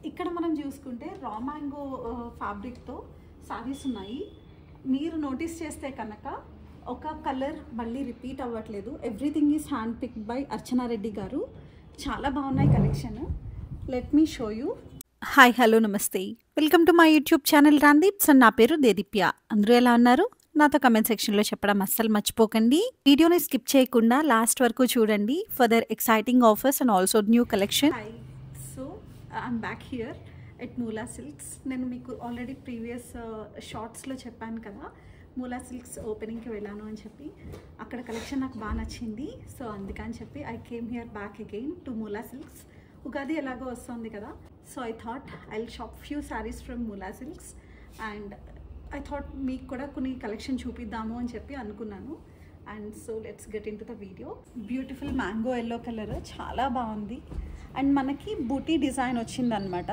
ఇక్కడ మనం చూసుకుంటే రా మ్యాంగో ఫ్యాబ్రిక్తో సారీస్ ఉన్నాయి. మీరు నోటీస్ చేస్తే కనుక ఒక కలర్ మళ్ళీ రిపీట్ అవ్వట్లేదు. Everything is hand picked by Archana Reddy garu. చాలా బాగున్నాయి collection. Let me show you. Hi, hello, namaste. Welcome to my YouTube channel Ramdeeps. నా పేరు దేదీప్య. అందరూ ఎలా ఉన్నారు? నాతో కమెంట్ సెక్షన్లో చెప్పడం అస్సలు మర్చిపోకండి. వీడియోని స్కిప్ చేయకుండా లాస్ట్ వరకు చూడండి for their exciting offers and also new collection. Hi, so I'm back here at మూలా సిల్క్స్. నేను మీకు ఆల్రెడీ ప్రీవియస్ షార్ట్స్లో చెప్పాను కదా, మూలా సిల్క్స్ ఓపెనింగ్కి వెళ్ళాను అని చెప్పి. అక్కడ కలెక్షన్ నాకు బాగా నచ్చింది. సో అందుకని చెప్పి I came here back again to మూలా సిల్క్స్. ఉగాది ఎలాగో వస్తుంది కదా, so I thought I will shop few saris from మూలా సిల్క్స్ అండ్ ఐ థాట్ మీకు కూడా కొన్ని కలెక్షన్ చూపిద్దాము అని చెప్పి అనుకున్నాను. And so let's get in to the video. Beautiful mango yellow colour చాలా బాగుంది. అండ్ మనకి బూటీ డిజైన్ వచ్చిందనమాట.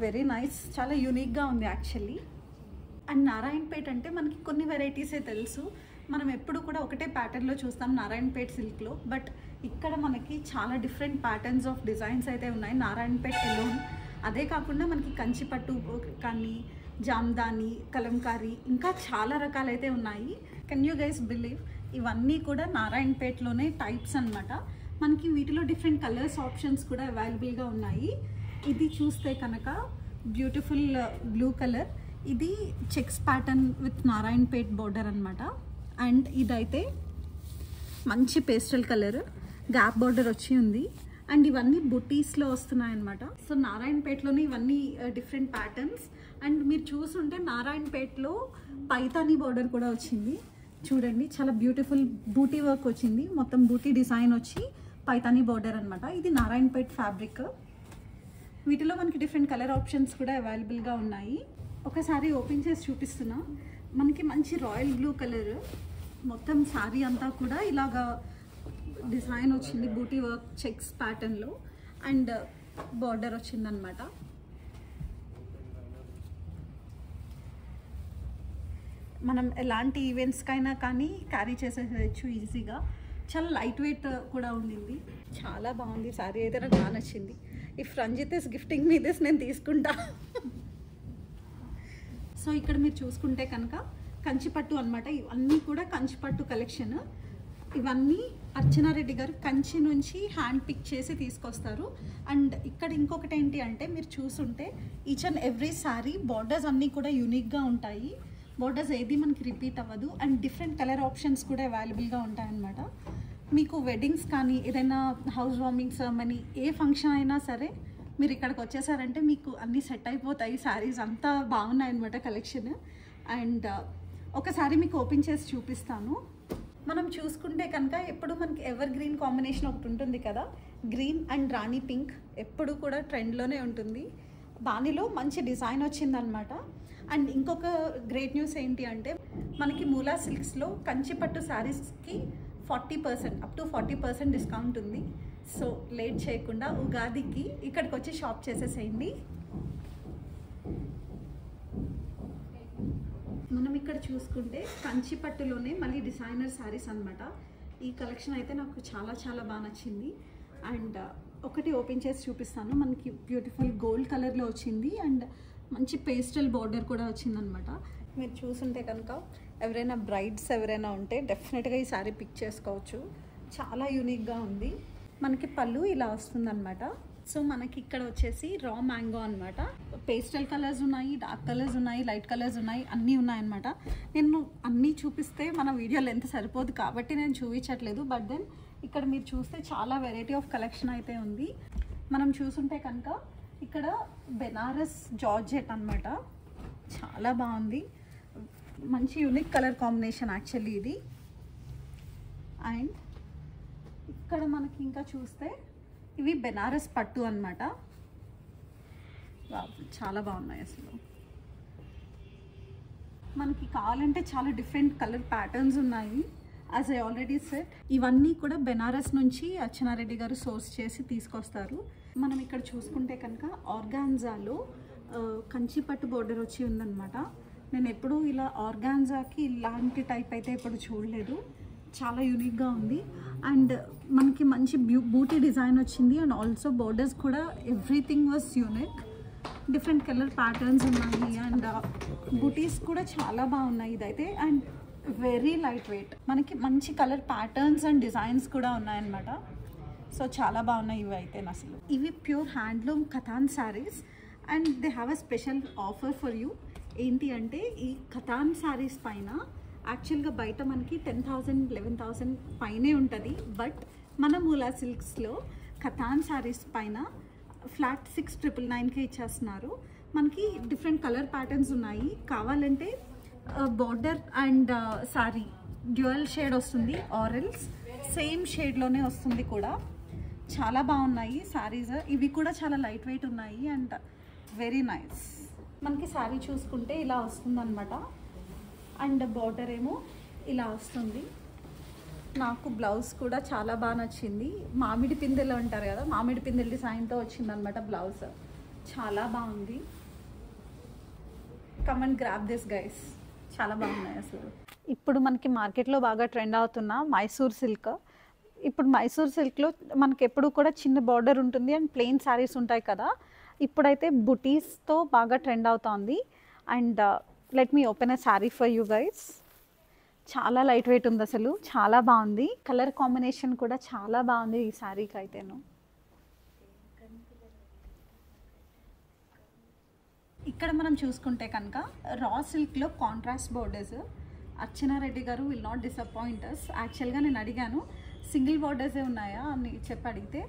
వెరీ నైస్, చాలా యూనిక్గా ఉంది యాక్చువల్లీ. అండ్ నారాయణపేట్ అంటే మనకి కొన్ని వెరైటీసే తెలుసు. మనం ఎప్పుడు కూడా ఒకటే ప్యాటర్న్లో చూస్తాం నారాయణపేట్ సిల్క్లో. బట్ ఇక్కడ మనకి చాలా డిఫరెంట్ ప్యాటర్న్స్ ఆఫ్ డిజైన్స్ అయితే ఉన్నాయి నారాయణపేట్ ఎలోన్. అదే కాకుండా మనకి కంచిపట్టు కానీ జామ్దాని, కలంకారీ, ఇంకా చాలా రకాలైతే ఉన్నాయి. Can you guys believe? ఇవన్నీ కూడా నారాయణపేట్లోనే టైప్స్ అనమాట. మనకి వీటిలో డిఫరెంట్ కలర్స్ ఆప్షన్స్ కూడా అవైలబుల్గా ఉన్నాయి. ఇది చూస్తే కనుక బ్యూటిఫుల్ బ్లూ కలర్, ఇది checks pattern with Narayanpet border అనమాట. అండ్ ఇదైతే మంచి పేస్టల్ కలర్, గ్యాప్ బోర్డర్ వచ్చి ఉంది. అండ్ ఇవన్నీ బుటీస్లో వస్తున్నాయి అనమాట. సో నారాయణపేటలోనే ఇవన్నీ డిఫరెంట్ ప్యాటర్న్స్. అండ్ మీరు చూసుంటే నారాయణపేటలో పైతానీ బోర్డర్ కూడా వచ్చింది. చూడండి, చాలా బ్యూటిఫుల్ బూటీ వర్క్ వచ్చింది. మొత్తం బూటీ డిజైన్ వచ్చి పైతానీ బోర్డర్ అనమాట. ఇది నారాయణపేట్ ఫ్యాబ్రిక్. వీటిలో మనకి డిఫరెంట్ కలర్ ఆప్షన్స్ కూడా అవైలబుల్గా ఉన్నాయి. ఒకసారి ఓపెన్ చేసి చూపిస్తున్నా. మనకి మంచి రాయల్ బ్లూ కలర్, మొత్తం శారీ అంతా కూడా ఇలాగా డిజైన్ వచ్చింది బూటీ వర్క్ చెక్స్ ప్యాటర్న్లో. అండ్ బార్డర్ వచ్చిందనమాట. మనం ఎలాంటి ఈవెంట్స్కైనా కానీ క్యారీ చేసేయచ్చు ఈజీగా. చాలా లైట్ వెయిట్ కూడా ఉండింది. చాలా బాగుంది శారీ అయితే, నాకు బాగా నచ్చింది. If Ranjit is gifting me this, నేను తీసుకుంటా. సో ఇక్కడ మీరు చూసుకుంటే కనుక కంచిపట్టు అనమాట. ఇవన్నీ కూడా కంచిపట్టు కలెక్షన్. ఇవన్నీ అర్చనారెడ్డి గారు కంచి నుంచి హ్యాండ్ పిక్ చేసి తీసుకొస్తారు. అండ్ ఇక్కడ ఇంకొకటి ఏంటి అంటే, మీరు చూసుంటే each and every saree borders అన్నీ కూడా యూనిక్గా ఉంటాయి. బార్డర్స్ ఏది మనకి రిపీట్ అవ్వదు. అండ్ డిఫరెంట్ కలర్ ఆప్షన్స్ కూడా అవైలబుల్గా ఉంటాయన్నమాట. మీకు వెడ్డింగ్స్ కానీ ఏదైనా హౌస్ వార్మింగ్ సెరమనీ, ఏ ఫంక్షన్ అయినా సరే మీరు ఇక్కడికి వచ్చేసారంటే మీకు అన్నీ సెట్ అయిపోతాయి. శారీస్ అంతా బాగున్నాయన్నమాట కలెక్షన్. అండ్ ఒకసారి మీకు ఓపెన్ చేసి చూపిస్తాను. మనం చూసుకుంటే కనుక ఎప్పుడు మనకి ఎవర్ గ్రీన్ కాంబినేషన్ ఒకటి ఉంటుంది కదా, గ్రీన్ అండ్ రాణి పింక్ ఎప్పుడు కూడా ట్రెండ్లోనే ఉంటుంది. దానిలో మంచి డిజైన్ వచ్చిందనమాట. అండ్ ఇంకొక గ్రేట్ న్యూస్ ఏంటి అంటే, మనకి మూలా సిల్క్స్లో కంచిపట్టు శారీస్కి 40% అప్ టు 40% డిస్కౌంట్ ఉంది. సో లేట్ చేయకుండా ఉగాదికి ఇక్కడికి వచ్చి షాప్ చేసేసేయండి. మనం ఇక్కడ చూసుకుంటే కంచిపట్టులోనే మళ్ళీ డిజైనర్ శారీస్ అనమాట. ఈ కలెక్షన్ అయితే నాకు చాలా చాలా బాగా నచ్చింది. అండ్ ఒకటి ఓపెన్ చేసి చూపిస్తాను. మనకి బ్యూటిఫుల్ గోల్డ్ కలర్లో వచ్చింది. అండ్ మంచి పేస్టల్ బార్డర్ కూడా వచ్చిందనమాట. మీరు చూసుంటే కనుక ఎవరైనా బ్రైడ్స్ ఎవరైనా ఉంటే డెఫినెట్గా ఈ శారీ పిక్ చేసుకోవచ్చు. చాలా యూనిక్గా ఉంది. మనకి పళ్ళు ఇలా వస్తుందన్నమాట. సో మనకి ఇక్కడ వచ్చేసి రా మ్యాంగో అనమాట. పేస్టల్ కలర్స్ ఉన్నాయి, డార్క్ కలర్స్ ఉన్నాయి, లైట్ కలర్స్ ఉన్నాయి, అన్నీ ఉన్నాయన్నమాట. నేను అన్నీ చూపిస్తే మన వీడియో లెంత్ సరిపోదు కాబట్టి నేను చూపించట్లేదు. బట్ దెన్ ఇక్కడ మీరు చూస్తే చాలా వెరైటీ ఆఫ్ కలెక్షన్ అయితే ఉంది. మనం చూసుంటే కనుక ఇక్కడ బెనారస్ జార్జెట్ అనమాట. చాలా బాగుంది, మంచి యూనిక్ కలర్ కాంబినేషన్ యాక్చువల్లీ ఇది. అండ్ ఇక్కడ మనకి ఇంకా చూస్తే ఇవి బెనారస్ పట్టు అనమాట. చాలా బాగున్నాయి అసలు. మనకి కావాలంటే చాలా డిఫరెంట్ కలర్ ప్యాటర్న్స్ ఉన్నాయి. యాజ్ ఐ ఆల్రెడీ సెట్, ఇవన్నీ కూడా బెనారస్ నుంచి అర్చనారెడ్డి గారు సోర్స్ చేసి తీసుకొస్తారు. మనం ఇక్కడ చూసుకుంటే కనుక ఆర్గాన్జాలో కంచిపట్టు బోర్డర్ వచ్చి ఉందన్నమాట. నేను ఎప్పుడు ఇలా ఆర్గాన్జాకి ఇలాంటి టైప్ అయితే ఎప్పుడు చూడలేదు. చాలా యూనిక్గా ఉంది. అండ్ మనకి మంచి బూటీ డిజైన్ వచ్చింది. అండ్ ఆల్సో బోర్డర్స్ కూడా everything was unique. Different colour patterns ఉన్నాయి. అండ్ బూటీస్ కూడా చాలా బాగున్నాయి ఇదైతే. And very light wait. మనకి మంచి కలర్ ప్యాటర్న్స్ అండ్ డిజైన్స్ కూడా ఉన్నాయన్నమాట. సో చాలా బాగున్నాయి ఇవి అయితే అసలు. ఇవి pure handloom katan sarees. And they have a special offer for you. ఏంటి అంటే ఈ కథాన్ శారీస్ పైన యాక్చువల్గా బయట మనకి 10,000 11,000 పైనే ఉంటుంది. బట్ మన మూలా సిల్క్స్లో కథాన్ శారీస్ పైన ఫ్లాట్ 6,999కే ఇచ్చేస్తున్నారు. మనకి డిఫరెంట్ కలర్ ప్యాటర్న్స్ ఉన్నాయి. కావాలంటే border and sari dual shade వస్తుంది, ఆరెల్స్ సేమ్ షేడ్లోనే వస్తుంది కూడా. చాలా బాగున్నాయి శారీస్. ఇవి కూడా చాలా లైట్ వెయిట్ ఉన్నాయి అండ్ వెరీ నైస్. మనకి శారీ చూసుకుంటే ఇలా వస్తుంది అనమాట. అండ్ బార్డర్ ఏమో ఇలా వస్తుంది. నాకు బ్లౌజ్ కూడా చాలా బాగా నచ్చింది. మామిడి పిందెలు అంటారు కదా, మామిడి పిందెల డిజైన్తో వచ్చిందనమాట బ్లౌజ్. చాలా బాగుంది. Come and grab this guys. చాలా బాగున్నాయి అసలు. ఇప్పుడు మనకి మార్కెట్లో బాగా ట్రెండ్ అవుతున్న మైసూర్ సిల్క్. ఇప్పుడు మైసూర్ సిల్క్లో మనకి ఎప్పుడు కూడా చిన్న బార్డర్ ఉంటుంది అండ్ ప్లెయిన్ శారీస్ ఉంటాయి కదా. ఇప్పుడైతే బుటీస్తో బాగా ట్రెండ్ అవుతోంది. And let me open a sari for you guys. చాలా లైట్ వెయిట్ ఉంది అసలు. చాలా బాగుంది. కలర్ కాంబినేషన్ కూడా చాలా బాగుంది ఈ శారీకి అయితేను. ఇక్కడ మనం చూసుకుంటే కనుక రా సిల్క్లో కాంట్రాస్ట్ బోర్డర్స్. అర్చనారెడ్డి గారు విల్ నాట్ డిసప్పాయింట్ అస్. యాక్చువల్గా నేను అడిగాను సింగిల్ బార్డర్సే ఉన్నాయా అని చెప్పి అడిగితే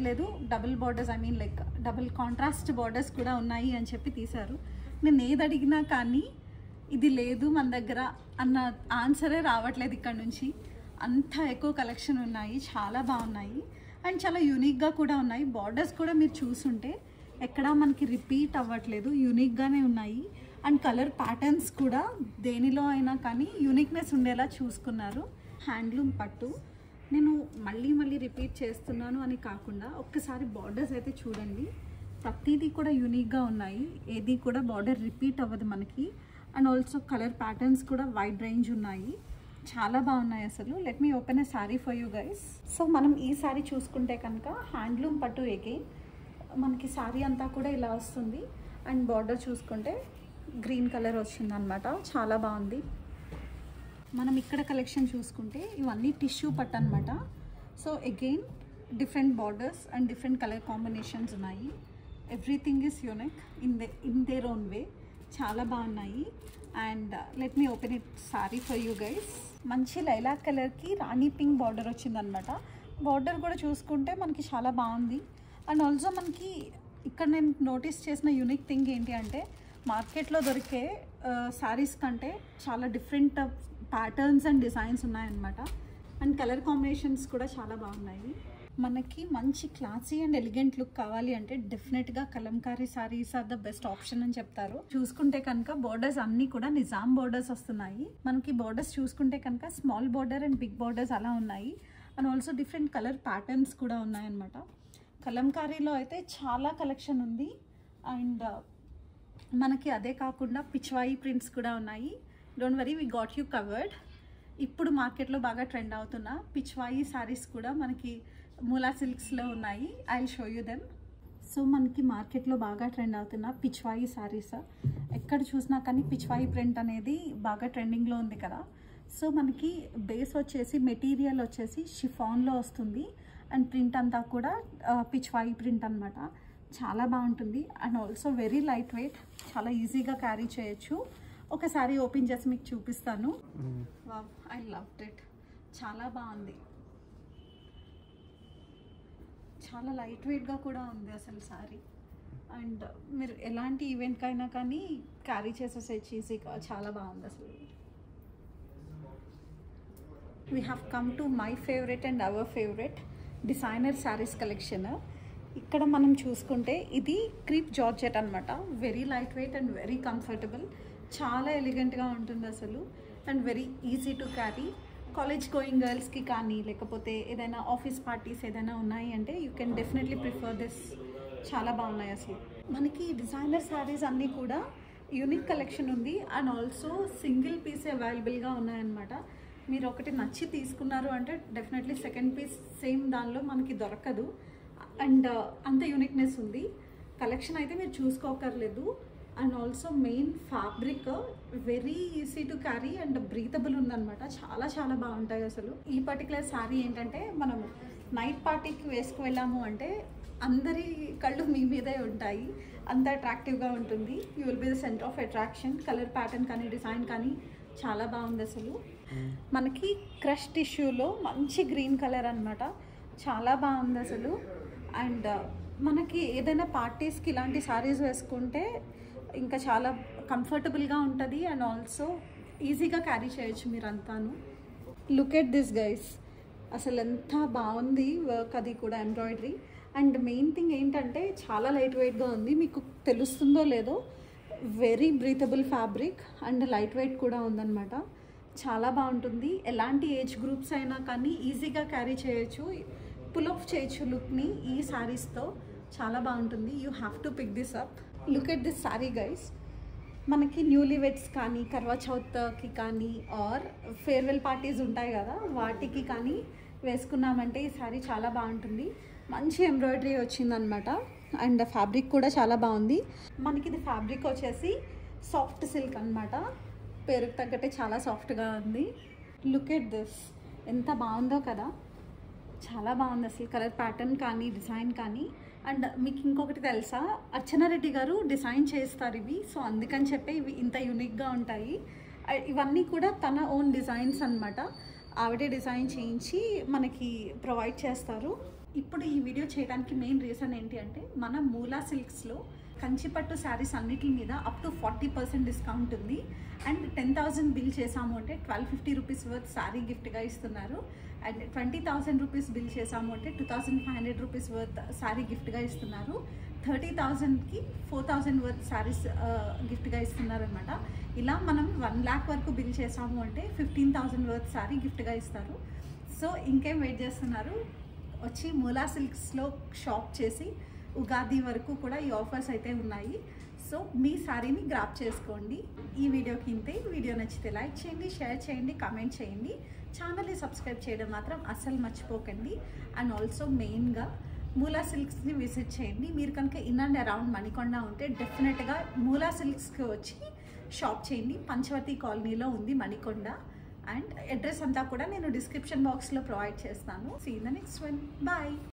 లేదు double borders, I mean like double contrast borders కూడా ఉన్నాయి అని చెప్పి తీశారు. నేను ఏది అడిగినా కానీ ఇది లేదు మన దగ్గర అన్న ఆన్సరే రావట్లేదు ఇక్కడ నుంచి. అంత ఎక్కువ కలెక్షన్ ఉన్నాయి. చాలా బాగున్నాయి అండ్ చాలా యూనిక్గా కూడా ఉన్నాయి. బార్డర్స్ కూడా మీరు చూసుంటే ఎక్కడా మనకి రిపీట్ అవ్వట్లేదు, యూనిక్గానే ఉన్నాయి. అండ్ కలర్ ప్యాటర్న్స్ కూడా దేనిలో అయినా కానీ యూనిక్నెస్ ఉండేలా చూసుకున్నారు. హ్యాండ్లూమ్ పట్టు. నేను మళ్ళీ రిపీట్ చేస్తున్నాను అని కాకుండా ఒక్కసారి బార్డర్స్ అయితే చూడండి. ప్రతిదీ కూడా యూనిక్గా ఉన్నాయి. ఏది కూడా బార్డర్ రిపీట్ అవ్వదు మనకి. అండ్ ఆల్సో కలర్ ప్యాటర్న్స్ కూడా వైడ్ రేంజ్ ఉన్నాయి. చాలా బాగున్నాయి అసలు. Let me open a sari for you guys. So మనం ఈ శారీ చూసుకుంటే కనుక హ్యాండ్లూమ్ పట్టు అగైన్. మనకి శారీ అంతా కూడా ఇలా వస్తుంది. అండ్ బార్డర్ చూసుకుంటే గ్రీన్ కలర్ వచ్చింది అనమాట. చాలా బాగుంది. మనం ఇక్కడ కలెక్షన్ చూసుకుంటే ఇవన్నీ టిష్యూ పట్టు అనమాట. So again different borders and different colour combinations ఉన్నాయి. Everything is unique in their own way. చాలా బాగున్నాయి. And let me open it saree for you guys. మంచి లైలాక్ కలర్కి రాణి పింక్ బార్డర్ వచ్చిందనమాట. బార్డర్ కూడా చూసుకుంటే మనకి చాలా బాగుంది. అండ్ ఆల్సో మనకి ఇక్కడ నేను నోటీస్ చేసిన యూనిక్ థింగ్ ఏంటి అంటే మార్కెట్లో దొరికే శారీస్ కంటే చాలా డిఫరెంట్ ప్యాటర్న్స్ అండ్ డిజైన్స్ ఉన్నాయన్నమాట. అండ్ కలర్ కాంబినేషన్స్ కూడా చాలా బాగున్నాయి. మనకి మంచి క్లాసీ అండ్ ఎలిగెంట్ లుక్ కావాలి అంటే డెఫినెట్గా Kalamkari saris are the best option అని చెప్తారు. చూసుకుంటే కనుక బోర్డర్స్ అన్నీ కూడా నిజాం బోర్డర్స్ వస్తున్నాయి. మనకి బోర్డర్స్ చూసుకుంటే కనుక small border and big borders అలా ఉన్నాయి. And also different colour patterns కూడా ఉన్నాయన్నమాట. కలంకారీలో అయితే చాలా కలెక్షన్ ఉంది. అండ్ మనకి అదే కాకుండా పిచ్వాయి ప్రింట్స్ కూడా ఉన్నాయి. Don't worry, we got you covered. ఇప్పుడు మార్కెట్లో బాగా ట్రెండ్ అవుతున్న పిచ్వాయి శారీస్ కూడా మనకి మూలా సిల్క్స్లో ఉన్నాయి. I will show you them. So మనకి మార్కెట్లో బాగా ట్రెండ్ అవుతున్న పిచ్వాయి శారీస్. ఎక్కడ చూసినా కానీ పిచ్వాయి ప్రింట్ అనేది బాగా ట్రెండింగ్లో ఉంది కదా. సో మనకి బేస్ వచ్చేసి మెటీరియల్ వచ్చేసి షిఫాన్లో వస్తుంది. అండ్ ప్రింట్ అంతా కూడా పిచ్వాయి ప్రింట్ అనమాట. చాలా బాగుంటుంది. And also very light wait. చాలా ఈజీగా క్యారీ చేయొచ్చు. ఒకసారి ఓపెన్ చేసి మీకు చూపిస్తాను. Wow, I loved it. చాలా బాగుంది. చాలా లైట్ వెయిట్గా కూడా ఉంది అసలు శారీ. అండ్ మీరు ఎలాంటి ఈవెంట్కైనా కానీ క్యారీ చేసేసేసి ఈజీగా. చాలా బాగుంది అసలు. We have come to my favourite and our favourite designer sarees collection. ఇక్కడ మనం చూసుకుంటే ఇది క్రీప్ జార్జెట్ అనమాట. Very light weight and very comfortable. చాలా ఎలిగెంట్గా ఉంటుంది అసలు. And very easy to carry. College going గర్ల్స్కి కానీ లేకపోతే ఏదైనా ఆఫీస్ పార్టీస్ ఏదైనా ఉన్నాయి అంటే you can definitely prefer this. చాలా బాగున్నాయి అసలు. మనకి డిజైనర్ శారీస్ అన్నీ కూడా యూనిక్ కలెక్షన్ ఉంది. అండ్ ఆల్సో సింగిల్ పీస్ అవైలబుల్గా ఉన్నాయన్నమాట. మీరు ఒకటి నచ్చి తీసుకున్నారు అంటే డెఫినెట్లీ సెకండ్ పీస్ సేమ్ దానిలో మనకి దొరకదు. అండ్ అంత యూనిక్నెస్ ఉంది. కలెక్షన్ అయితే మీరు చూసుకోకర్లేదు. And also main fabric very easy to carry and breathable ఉందన్నమాట. చాలా చాలా బాగుంటాయి అసలు. ఈ పర్టికులర్ శారీ ఏంటంటే మనము నైట్ పార్టీకి వేసుకు వెళ్ళాము అంటే అందరి కళ్ళు మీ మీదే ఉంటాయి. అంత అట్రాక్టివ్గా ఉంటుంది. You will be the centre of attraction. Colour pattern కానీ డిజైన్ కానీ చాలా బాగుంది అసలు. మనకి క్రష్ టిష్యూలో మంచి గ్రీన్ కలర్ అనమాట. చాలా బాగుంది అసలు. అండ్ మనకి ఏదైనా పార్టీస్కి ఇలాంటి శారీస్ వేసుకుంటే ఇంకా చాలా కంఫర్టబుల్గా ఉంటుంది. అండ్ ఆల్సో ఈజీగా క్యారీ చేయొచ్చు మీరంతాను. లుక్ ఎట్ దిస్ గైస్, అసలు ఎంత బాగుంది వర్క్, అది కూడా ఎంబ్రాయిడరీ. అండ్ మెయిన్ థింగ్ ఏంటంటే చాలా లైట్ వెయిట్గా ఉంది. మీకు తెలుస్తుందో లేదో, very breathable fabric and light weight కూడా ఉందన్నమాట. చాలా బాగుంటుంది. ఎలాంటి ఏజ్ గ్రూప్స్ అయినా కానీ ఈజీగా క్యారీ చేయొచ్చు. పుల్ ఆఫ్ చేయొచ్చు లుక్ని ఈ శారీస్తో. చాలా బాగుంటుంది. You have to pick this up. Look at this sari guys. మనకి న్యూలీ వెడ్స్ కానీ, కర్వా చౌత్కి కానీ, ఆర్ ఫేర్వెల్ పార్టీస్ ఉంటాయి కదా, వాటికి కానీ వేసుకున్నామంటే ఈ శారీ చాలా బాగుంటుంది. మంచి ఎంబ్రాయిడరీ వచ్చిందనమాట. అండ్ ఫ్యాబ్రిక్ కూడా చాలా బాగుంది. మనకి ఇది ఫ్యాబ్రిక్ వచ్చేసి సాఫ్ట్ సిల్క్ అనమాట. పేరుకు తగ్గట్టే చాలా సాఫ్ట్గా ఉంది. లుక్ ఎట్ దిస్, ఎంత బాగుందో కదా. చాలా బాగుంది అసలు. కలర్ ప్యాటర్న్ కానీ డిజైన్ కానీ. అండ్ మీకు ఇంకొకటి తెలుసా, అర్చనారెడ్డి గారు డిజైన్ చేస్తారు ఇవి. సో అందుకని చెప్పి ఇవి ఇంత యూనిక్గా ఉంటాయి. ఇవన్నీ కూడా తన ఓన్ డిజైన్స్ అనమాట. ఆవిడే డిజైన్ చేయించి మనకి ప్రొవైడ్ చేస్తారు. ఇప్పుడు ఈ వీడియో చేయడానికి మెయిన్ రీజన్ ఏంటి అంటే, మన మూలా సిల్క్స్లో కంచిపట్టు శారీస్ అన్నిటి మీద అప్ టు 40% డిస్కౌంట్ ఉంది. అండ్ 10,000 బిల్ చేసాము అంటే 1250 రూపీస్ వర్త్ శారీ గిఫ్ట్గా ఇస్తున్నారు. అండ్ 20,000 రూపీస్ బిల్ చేసాము అంటే 2,500 రూపీస్ వర్త్ శారీ గిఫ్ట్గా ఇస్తున్నారు. 30,000కి 4,000 వర్త్ శారీస్ గిఫ్ట్గా ఇస్తున్నారు అనమాట. ఇలా మనం 1 lakh వరకు బిల్ చేసాము అంటే 15,000 వర్త్ శారీ గిఫ్ట్గా ఇస్తారు. సో ఇంకేం వెయిట్ చేస్తున్నారు, వచ్చి మూలా సిల్క్స్లో షాప్ చేసి ఉగాది వరకు కూడా ఈ ఆఫర్స్ అయితే ఉన్నాయి. సో మీ శారీని గ్రాప్ చేసుకోండి. ఈ వీడియోకి ఇంతే. వీడియో నచ్చితే లైక్ చేయండి, షేర్ చేయండి, కామెంట్ చేయండి. ఛానల్ని సబ్స్క్రైబ్ చేయడం మాత్రం అస్సలు మర్చిపోకండి. అండ్ ఆల్సో మెయిన్గా మూలా సిల్క్స్ని విజిట్ చేయండి. మీరు కనుక ఇన్ అండ్ అరౌండ్ మణికొండ ఉంటే డెఫినెట్గా మూలా సిల్క్స్కి వచ్చి షాప్ చేయండి. పంచవతి కాలనీలో ఉంది మణికొండ. అండ్ అడ్రస్ అంతా కూడా నేను డిస్క్రిప్షన్ బాక్స్లో ప్రొవైడ్ చేస్తాను. See in the next one. Bye.